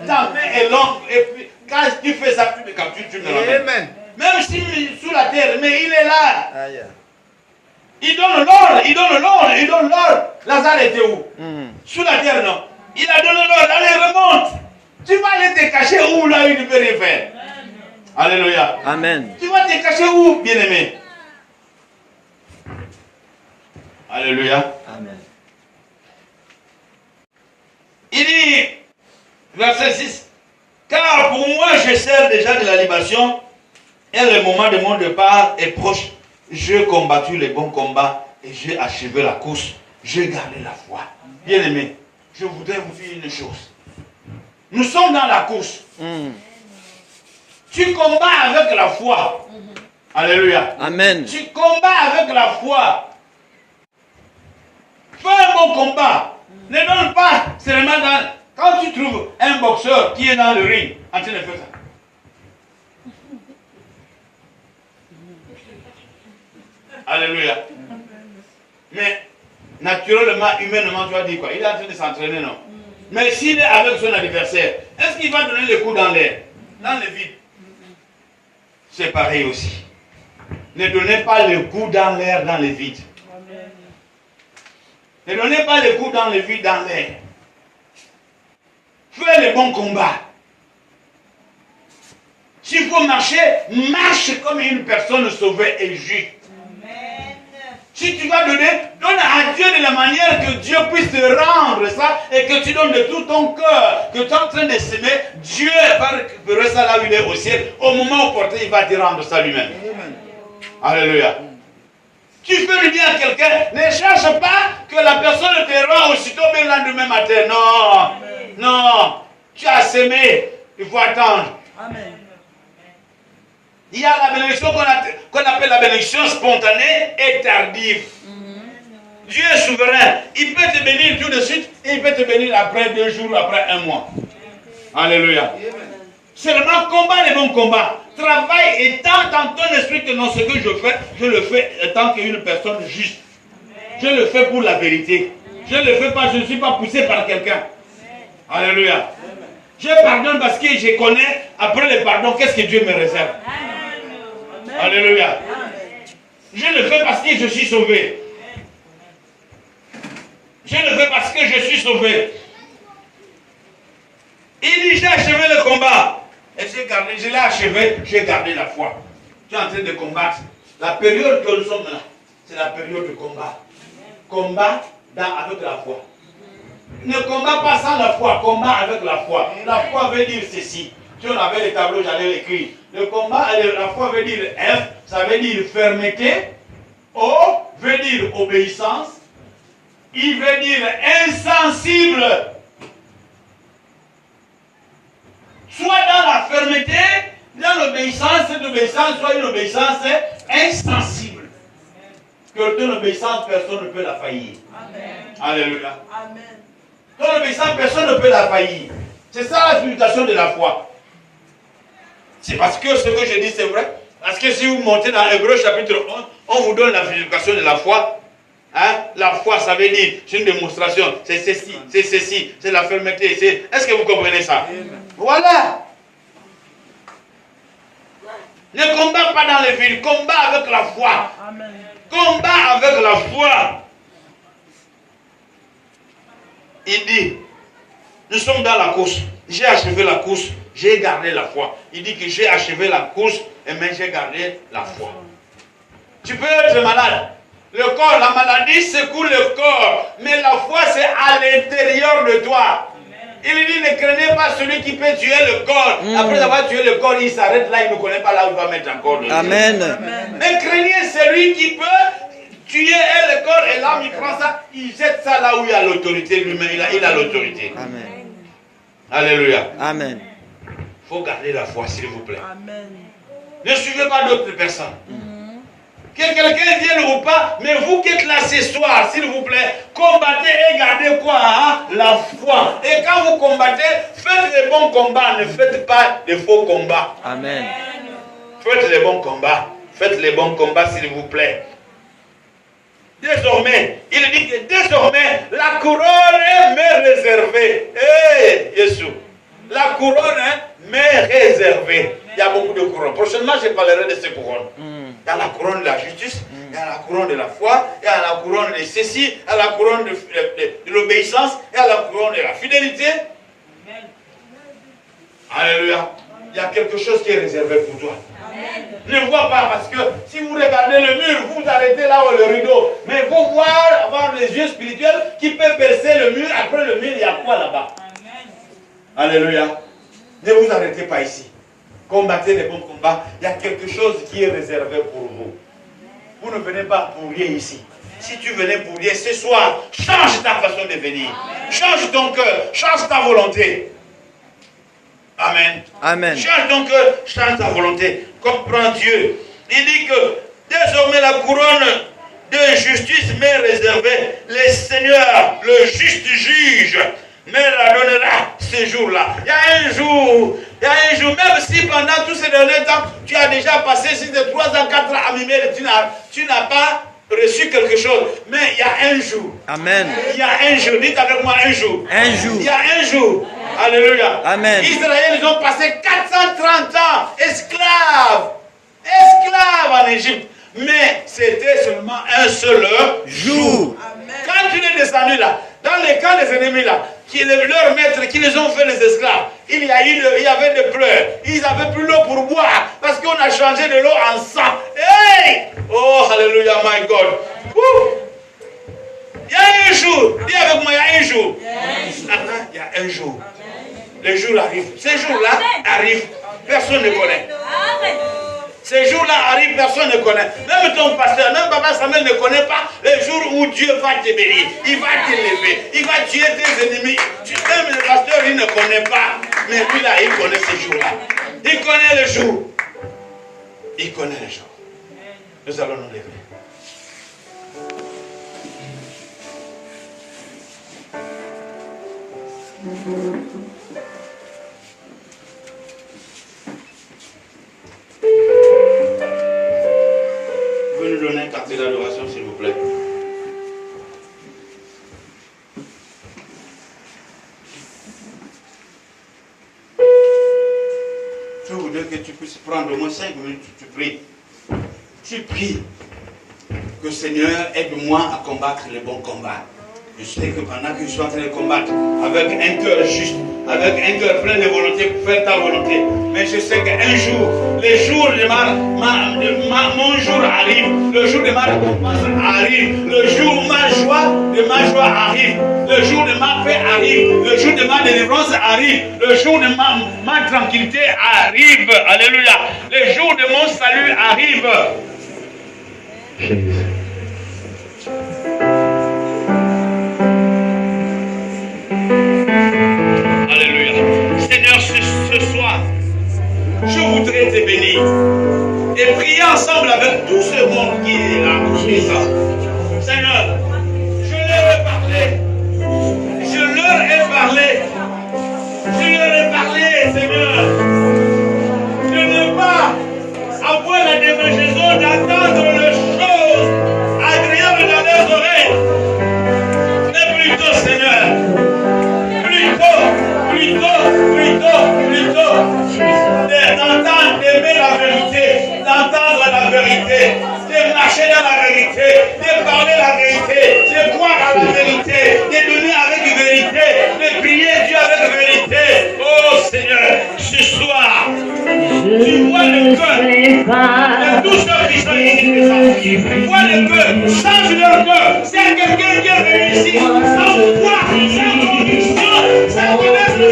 Ta main est longue. Et puis, quand tu fais ça, tu me captures, tu me ramènes. Même si sous la terre, mais il est là. Il donne l'ordre, il donne l'ordre, il donne l'ordre. Lazare était où? Sous la terre, non. Il a donné l'ordre, allez, remonte. Tu vas aller te cacher où là, il ne peut rien faire. Alléluia. Amen. Tu vas te cacher où, bien-aimé? Alléluia. Amen. Il dit, verset 6, car pour moi je sers déjà de la libation et le moment de mon départ est proche. J'ai combattu les bons combats et j'ai achevé la course. J'ai gardé la foi. Bien-aimé, je voudrais vous dire une chose. Nous sommes dans la course. Tu combats avec la foi. Alléluia. Amen. Tu combats avec la foi. Fais un bon combat. Ne donne pas seulement dans... Quand tu trouves un boxeur qui est dans le ring en train de faire ça. Alléluia. Mais naturellement, humainement, tu vas dire quoi? Il est en train de s'entraîner, non? Mais s'il est avec son adversaire, est-ce qu'il va donner le coup dans l'air? Dans le vide? C'est pareil aussi. Ne donnez pas le coup dans l'air, dans le vide. Ne donnez pas le coup dans le vide, dans l'air. Fais le bon combat. S'il faut marcher, marche comme une personne sauvée et juste. Si tu vas donner, donne à Dieu de la manière que Dieu puisse te rendre ça et que tu donnes de tout ton cœur, que tu es en train de s'aimer. Dieu va récupérer ça là où il est au ciel. Au moment opportun, il va te rendre ça lui-même. Alléluia. Tu fais du bien à quelqu'un, ne cherche pas que la personne te rend aussitôt bien le lendemain matin. Non, non, tu as semé, il faut attendre. Amen. Il y a la bénédiction qu'on appelle la bénédiction spontanée et tardive. Dieu est souverain. Il peut te bénir tout de suite et il peut te bénir après 2 jours, après 1 mois. Alléluia. Seulement combat les bons combats. Travaille et tente dans ton esprit que non, ce que je le fais tant qu'une personne juste. Je le fais pour la vérité. Je ne le fais pas, je ne suis pas poussé par quelqu'un. Alléluia. Je pardonne parce que je connais, après le pardon, qu'est-ce que Dieu me réserve. Alléluia. Je le fais parce que je suis sauvé. Je le fais parce que je suis sauvé. Il dit, j'ai achevé le combat. Et je l'ai achevé, j'ai gardé la foi. Tu es en train de combattre. La période que nous sommes là, c'est la période de combat. Combat avec la foi. Ne combat pas sans la foi, combat avec la foi. La foi veut dire ceci. Si on avait les tableaux, j'allais l'écrire. Le combat, la foi veut dire F, ça veut dire fermeté. O veut dire obéissance. I veut dire insensible. Soit dans la fermeté, dans l'obéissance, cette obéissance soit une obéissance insensible. Que ton obéissance, personne ne peut la faillir. Amen. Alléluia. Amen. Ton obéissance, personne ne peut la faillir. C'est ça la signification de la foi. C'est parce que ce que je dis, c'est vrai. Parce que si vous montez dans Hébreux chapitre 11, on vous donne la signification de la foi. Hein? La foi, ça veut dire, c'est une démonstration. C'est ceci, c'est la fermeté. Est-ce que vous comprenez ça? Voilà. Ne combat pas dans les villes, combat avec la foi. Amen. Combat avec la foi. Il dit, nous sommes dans la course. J'ai achevé la course, j'ai gardé la foi. Il dit que j'ai achevé la course, mais j'ai gardé la foi. Tu peux être malade. Le corps, la maladie secoue le corps, mais la foi c'est à l'intérieur de toi. Il dit, ne craignez pas celui qui peut tuer le corps. Après avoir tué le corps, il s'arrête là, il ne connaît pas là où il va mettre encore le Amen. Mais craignez celui qui peut tuer le corps et l'âme, il prend ça, il jette ça là où il y a l'autorité lui-même, il a l'autorité. Amen. Alléluia. Amen. Il faut garder la foi, s'il vous plaît. Amen. Ne suivez pas d'autres personnes. Que quelqu'un vienne ou pas, mais vous qui êtes là ce soir, s'il vous plaît, combattez et gardez quoi, hein? La foi. Et quand vous combattez, faites les bons combats, ne faites pas de faux combats. Amen. Faites les bons combats. Faites les bons combats, s'il vous plaît. Désormais, il dit que désormais, la couronne m'est réservée. Jésus. La couronne, hein, mais réservée. Il y a beaucoup de couronnes. Prochainement, je parlerai de ces couronnes. Il y a la couronne de la justice, il y a la couronne de la foi, il y a la couronne de ceci, il y a la couronne de l'obéissance, il y a la couronne de la fidélité. Alléluia. Il y a quelque chose qui est réservé pour toi. Amen. Ne vois pas, parce que si vous regardez le mur, vous vous arrêtez là où le rideau. Mais il faut voir, avoir les yeux spirituels qui peuvent percer le mur. Après le mur, il y a quoi là-bas? Alléluia. Ne vous arrêtez pas ici. Combattez les bons combats. Il y a quelque chose qui est réservé pour vous. Vous ne venez pas pour rien ici. Si tu venais pour rien ce soir, change ta façon de venir. Amen. Change ton cœur, change ta volonté. Amen. Amen. Change ton cœur, change ta volonté. Comprends Dieu. Il dit que désormais la couronne de justice m'est réservée. Le Seigneur, le juste juge, me la donnera ce jour-là. Il y a un jour, même si pendant tous ces derniers temps, tu as déjà passé 6 de 3 ans, 4 ans à mimer, tu n'as pas reçu quelque chose. Mais il y a un jour. Amen. Il y a un jour. Dites avec moi un jour. Un jour. Il y a un jour. Alléluia. Amen. Israël, ils ont passé 430 ans esclaves en Égypte. Mais c'était seulement un seul jour. Amen. Quand tu es descendu là, dans les camps des ennemis là, leurs maîtres qui les ont fait les esclaves, il y avait des pleurs. Ils n'avaient plus l'eau pour boire parce qu'on a changé de l'eau en sang. Hey! Oh, alléluia, my God. Il y a un jour. Dis avec moi, il y a un jour. Il y a un jour. Le jour arrive. Ces jours-là arrivent. Personne ne connaît. Ces jours-là arrivent, personne ne connaît. Même ton pasteur, même Papa Samuel ne connaît pas le jour où Dieu va te bénir. Il va t'élever. Il va tuer tes ennemis. Même le pasteur, il ne connaît pas. Mais lui là, il connaît ces jours-là. Il connaît le jour. Il connaît le jour. Nous allons nous lever. Vous pouvez nous donner un quartier d'adoration, s'il vous plaît. Je voudrais que tu puisses prendre au moins 5 minutes, tu pries. Tu pries que Seigneur aide-moi à combattre les bons combats. Je sais que pendant que je suis en train de combattre avec un cœur juste, avec un cœur plein de volonté pour faire ta volonté, mais je sais qu'un jour, le jour de mon jour arrive, le jour de ma récompense arrive, le jour où ma joie arrive, le jour de ma paix arrive, le jour de ma délivrance arrive, le jour de ma tranquillité arrive, alléluia, le jour de mon salut arrive. Jésus. Alléluia. Seigneur, ce soir, je voudrais te bénir et prier ensemble avec tout ce monde qui est là, présent. Seigneur, je leur ai parlé. Je leur ai parlé, Seigneur. Je ne veux pas avoir la démangeaison d'attendre les choses agréables dans leurs oreilles. Mais plutôt, Seigneur, d'entendre, d'aimer la vérité, d'entendre la vérité, de marcher dans la vérité, de parler la vérité, de croire à la vérité, de donner avec vérité, de prier Dieu avec vérité. Oh Seigneur, ce soir, tu vois le cœur de tous ceux qui sont ici. Tu vois le cœur, change leur cœur. C'est quelqu'un qui est venu ici sans foi, sans conviction, sans connaître le